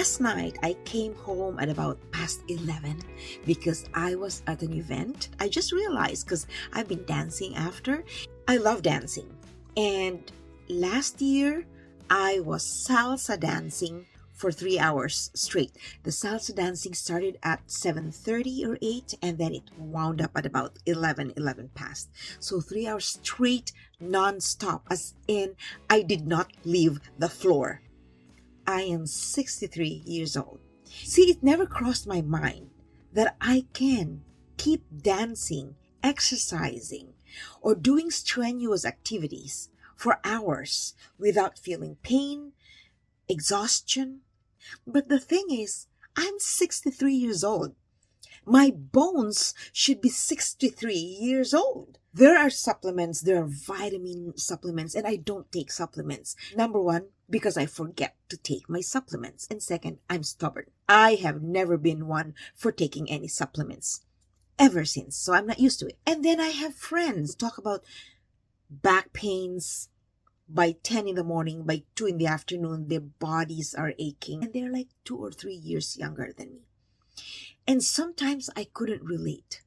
Last night, I came home at about past 11 because I was at an event. I just realized because I've been dancing after. I love dancing. And last year, I was salsa dancing for 3 hours straight. The salsa dancing started at 7:30 or 8, and then it wound up at about 11 past. So 3 hours straight, non-stop, as in I did not leave the floor. I am 63 years old. See, it never crossed my mind that I can keep dancing, exercising, or doing strenuous activities for hours without feeling pain, exhaustion. But the thing is, I'm 63 years old. My bones should be 63 years old. There are supplements, there are vitamin supplements, and I don't take supplements. Number one, because I forget to take my supplements. And second, I'm stubborn. I have never been one for taking any supplements ever since, so I'm not used to it. And then I have friends talk about back pains. By 10 in the morning, by 2 in the afternoon, their bodies are aching. And they're like 2 or 3 years younger than me. And sometimes I couldn't relate.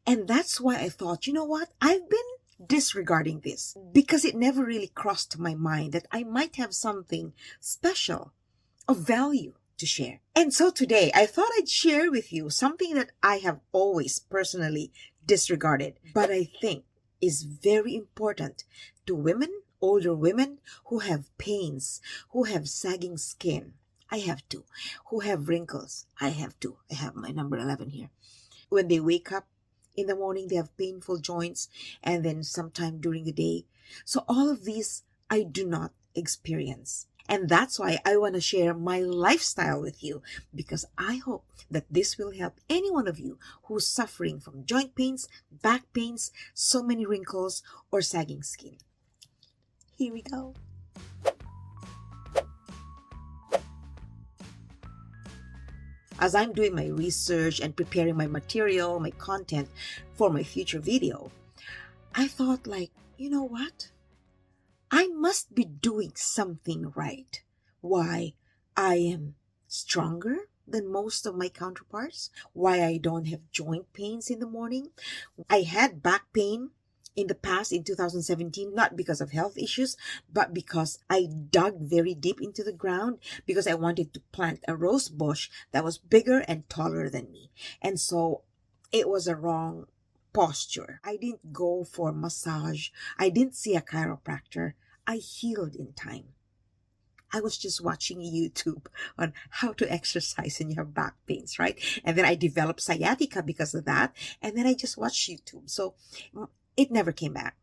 And that's why I thought, you know what? I've been disregarding this because it never really crossed my mind that I might have something special of value to share. And so today, I thought I'd share with you something that I have always personally disregarded, but I think is very important to women, older women who have pains, who have sagging skin. I have two. Who have wrinkles. I have two. I have my number 11 here. When they wake up in the morning, they have painful joints, and then sometime during the day. So all of these I do not experience. And that's why I want to share my lifestyle with you, because I hope that this will help any one of you who's suffering from joint pains, back pains, so many wrinkles, or sagging skin. Here we go. As I'm doing my research and preparing my material, my content for my future video, I thought you know what? I must be doing something right. Why I am stronger than most of my counterparts? Why I don't have joint pains in the morning? I had back pain in the past, in 2017, not because of health issues, but because I dug very deep into the ground because I wanted to plant a rose bush that was bigger and taller than me. And so it was a wrong posture. I didn't go for massage. I didn't see a chiropractor. I healed in time. I was just watching YouTube on how to exercise when you have back pains, right? And then I developed sciatica because of that. And then I just watched YouTube. So it never came back.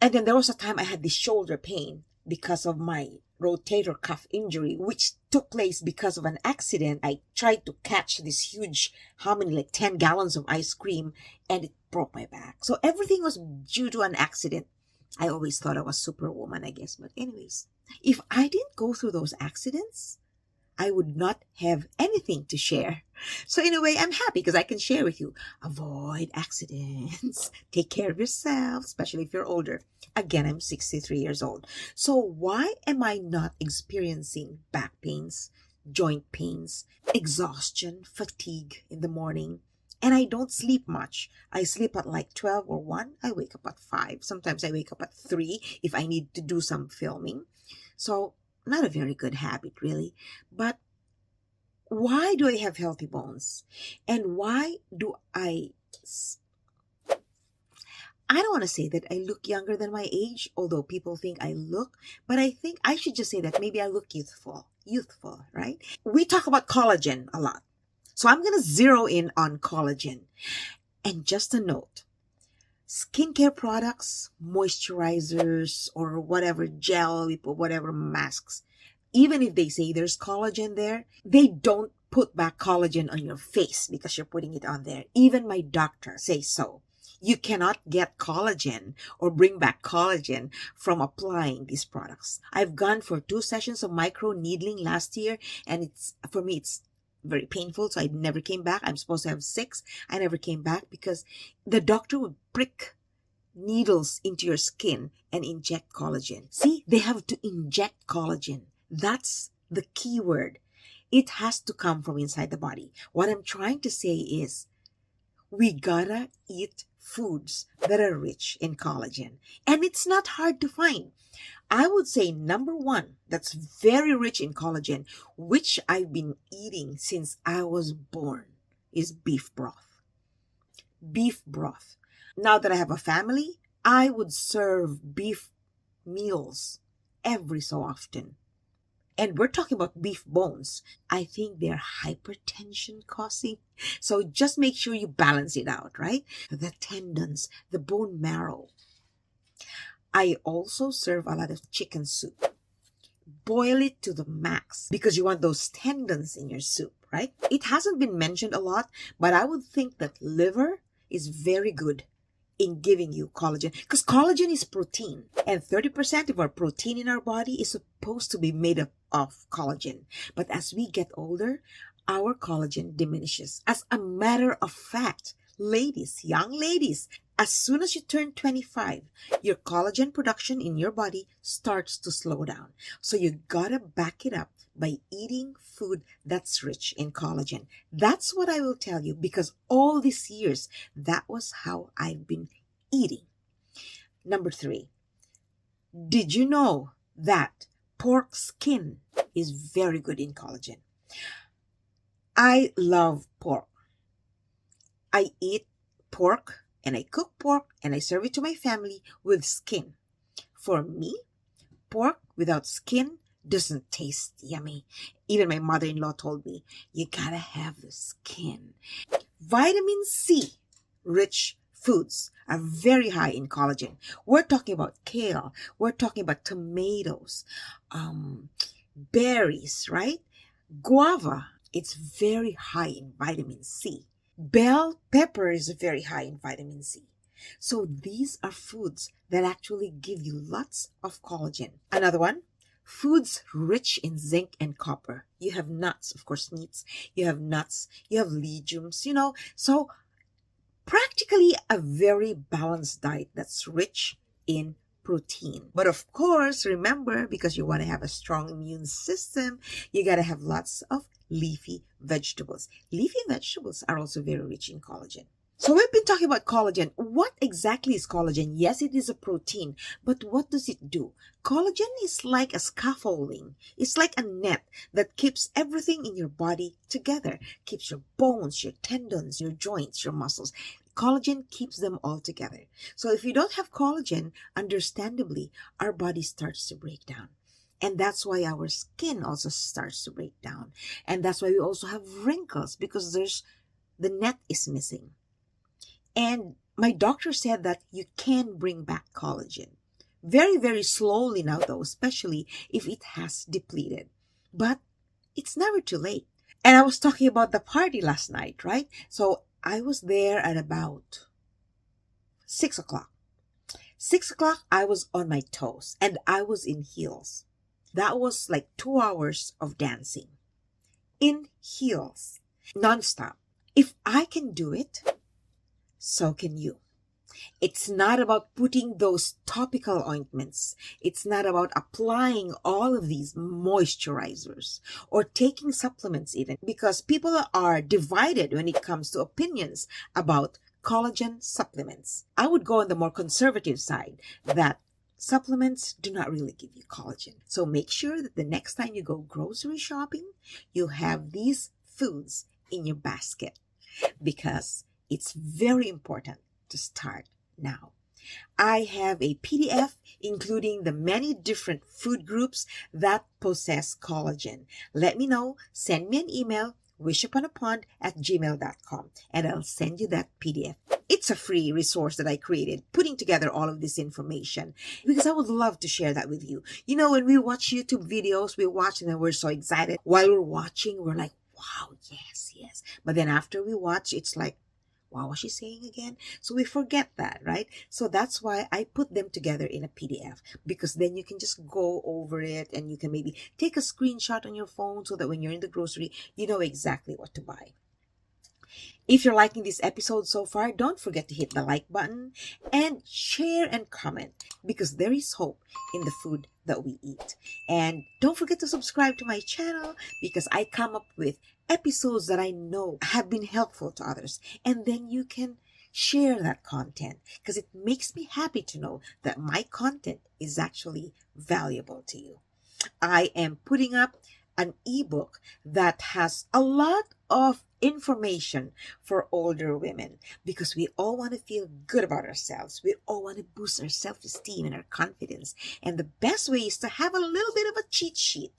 And then there was a time I had this shoulder pain because of my rotator cuff injury, which took place because of an accident. I tried to catch this huge, 10 gallons of ice cream, and it broke my back. So everything was due to an accident. I always thought I was superwoman, I guess. But anyways, if I didn't go through those accidents, I would not have anything to share. So in a way, I'm happy because I can share with you. Avoid accidents. Take care of yourself, especially if you're older. Again, I'm 63 years old. So why am I not experiencing back pains, joint pains, exhaustion, fatigue in the morning? And I don't sleep much. I sleep at 12 or 1. I wake up at 5. Sometimes I wake up at 3 if I need to do some filming. So not a very good habit, really. But why do I have healthy bones? And why do I don't want to say that I look younger than my age, although people think I look, but I think I should just say that maybe I look youthful, right? We talk about collagen a lot. So I'm going to zero in on collagen. And just a note, skincare products, moisturizers, or whatever gel, we put whatever masks, even if they say there's collagen there, they don't put back collagen on your face because you're putting it on there. Even my doctor says so. You cannot get collagen or bring back collagen from applying these products. I've gone for 2 sessions of micro needling last year, and for me it's very painful, so I never came back. I'm supposed to have 6. I never came back because the doctor would prick needles into your skin and inject collagen. See, they have to inject collagen. That's the key word. It has to come from inside the body. What I'm trying to say is we gotta eat foods that are rich in collagen. And it's not hard to find. I would say number one that's very rich in collagen, which I've been eating since I was born, is beef broth. Beef broth. Now that I have a family, I would serve beef meals every so often. And we're talking about beef bones. I think they're hypertension causing. So just make sure you balance it out, right? The tendons, the bone marrow. I also serve a lot of chicken soup. Boil it to the max because you want those tendons in your soup, right? It hasn't been mentioned a lot, but I would think that liver is very good in giving you collagen because collagen is protein, and 30% of our protein in our body is supposed to be made up of collagen. But as we get older, our collagen diminishes. As a matter of fact, ladies, young ladies, as soon as you turn 25, your collagen production in your body starts to slow down. So you gotta back it up by eating food that's rich in collagen. That's what I will tell you because all these years, that was how I've been eating. Number 3, did you know that pork skin is very good in collagen? I love pork. I eat pork and I cook pork and I serve it to my family with skin. For me, pork without skin doesn't taste yummy. Even my mother-in-law told me, you gotta have the skin. Vitamin C rich foods are very high in collagen. We're talking about kale. We're talking about tomatoes, berries, right? Guava, it's very high in vitamin C. Bell pepper is very high in vitamin C. So these are foods that actually give you lots of collagen. Another one, foods rich in zinc and copper. You have nuts, of course, meats. You have nuts. You have legumes, So practically a very balanced diet that's rich in protein. But of course, remember, because you want to have a strong immune system, you got to have lots of leafy vegetables. Leafy vegetables are also very rich in collagen. So we've been talking about collagen. What exactly is collagen? Yes, it is a protein, but what does it do? Collagen is like a scaffolding. It's like a net that keeps everything in your body together. Keeps your bones, your tendons, your joints, your muscles. Collagen keeps them all together. So if you don't have collagen, understandably, our body starts to break down. And that's why our skin also starts to break down. And that's why we also have wrinkles because the net is missing. And my doctor said that you can bring back collagen. Very, very slowly now though, especially if it has depleted. But it's never too late. And I was talking about the party last night, right? So I was there at about 6 o'clock. 6 o'clock, I was on my toes and I was in heels. That was like 2 hours of dancing in heels, nonstop. If I can do it, so can you. It's not about putting those topical ointments. It's not about applying all of these moisturizers or taking supplements even, because people are divided when it comes to opinions about collagen supplements. I would go on the more conservative side that supplements do not really give you collagen. So make sure that the next time you go grocery shopping, you have these foods in your basket because it's very important to start now. I have a PDF including the many different food groups that possess collagen. Let me know. Send me an email, wishuponapond@gmail.com, and I'll send you that PDF. It's a free resource that I created, putting together all of this information because I would love to share that with you. When we watch YouTube videos, we watch and then we're so excited. While we're watching, we're like, wow, yes, yes. But then after we watch, it's like, wow, what's she saying again? So we forget that, right? So that's why I put them together in a PDF, because then you can just go over it and you can maybe take a screenshot on your phone so that when you're in the grocery, you know exactly what to buy. If you're liking this episode so far, don't forget to hit the like button and share and comment because there is hope in the food that we eat. And don't forget to subscribe to my channel because I come up with episodes that I know have been helpful to others. And then you can share that content because it makes me happy to know that my content is actually valuable to you. I am putting up an ebook that has a lot of information for older women because we all want to feel good about ourselves. We all want to boost our self-esteem and our confidence. And the best way is to have a little bit of a cheat sheet.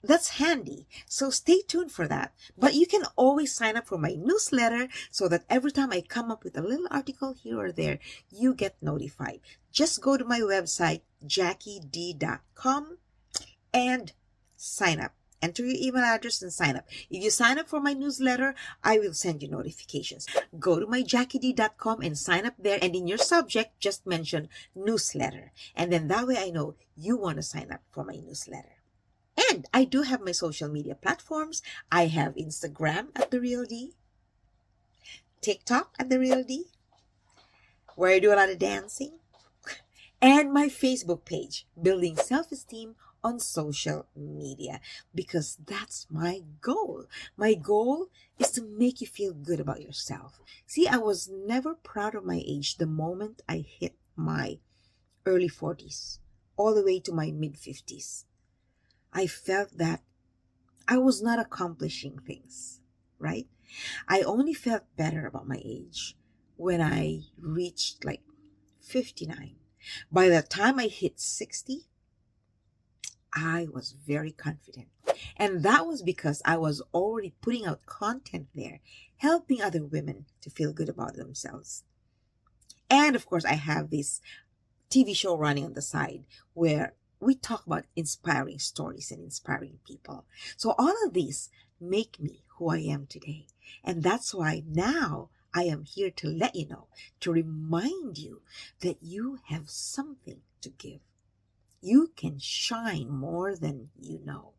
That's handy. So stay tuned for that. But you can always sign up for my newsletter so that every time I come up with a little article here or there, you get notified. Just go to my website, jackied.com, and sign up. Enter your email address and sign up. If you sign up for my newsletter, I will send you notifications. Go to my jackied.com and sign up there. And in your subject, just mention newsletter. And then that way I know you want to sign up for my newsletter. And I do have my social media platforms. I have Instagram at The Real D, TikTok at The Real D, where I do a lot of dancing, and my Facebook page, Building Self-Esteem on Social Media, because that's my goal. My goal is to make you feel good about yourself. See, I was never proud of my age the moment I hit my early 40s, all the way to my mid 50s. I felt that I was not accomplishing things, right? I only felt better about my age when I reached like 59. By the time I hit 60, I was very confident. And that was because I was already putting out content there, helping other women to feel good about themselves. And of course, I have this TV show running on the side where we talk about inspiring stories and inspiring people. So all of these make me who I am today. And that's why now I am here to let you know, to remind you that you have something to give. You can shine more than you know.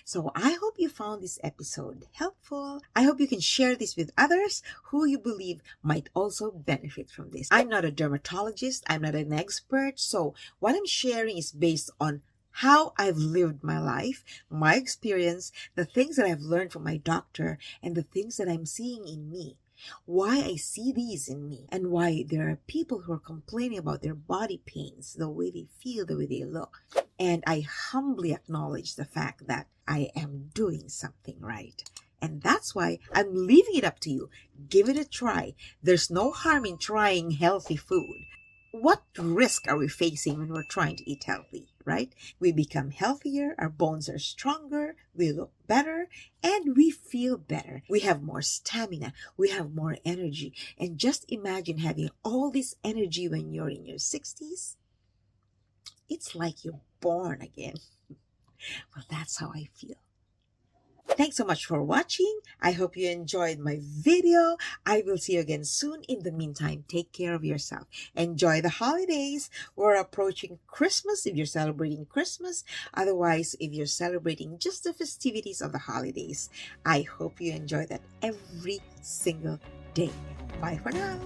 So I hope you found this episode helpful. I hope you can share this with others who you believe might also benefit from this. I'm not a dermatologist. I'm not an expert. So what I'm sharing is based on how I've lived my life, my experience, the things that I've learned from my doctor, and the things that I'm seeing in me. Why I see these in me, and why there are people who are complaining about their body pains, the way they feel, the way they look. And I humbly acknowledge the fact that I am doing something right. And that's why I'm leaving it up to you. Give it a try. There's no harm in trying healthy food. What risk are we facing when we're trying to eat healthy, right? We become healthier, our bones are stronger, we look better, and we feel better. We have more stamina, we have more energy. And just imagine having all this energy when you're in your 60s. It's like you're born again. Well, that's how I feel. Thanks so much for watching. I hope you enjoyed my video. I will see you again soon. In the meantime, take care of yourself. Enjoy the holidays. We're approaching Christmas if you're celebrating Christmas. Otherwise, if you're celebrating just the festivities of the holidays, I hope you enjoy that every single day. Bye for now.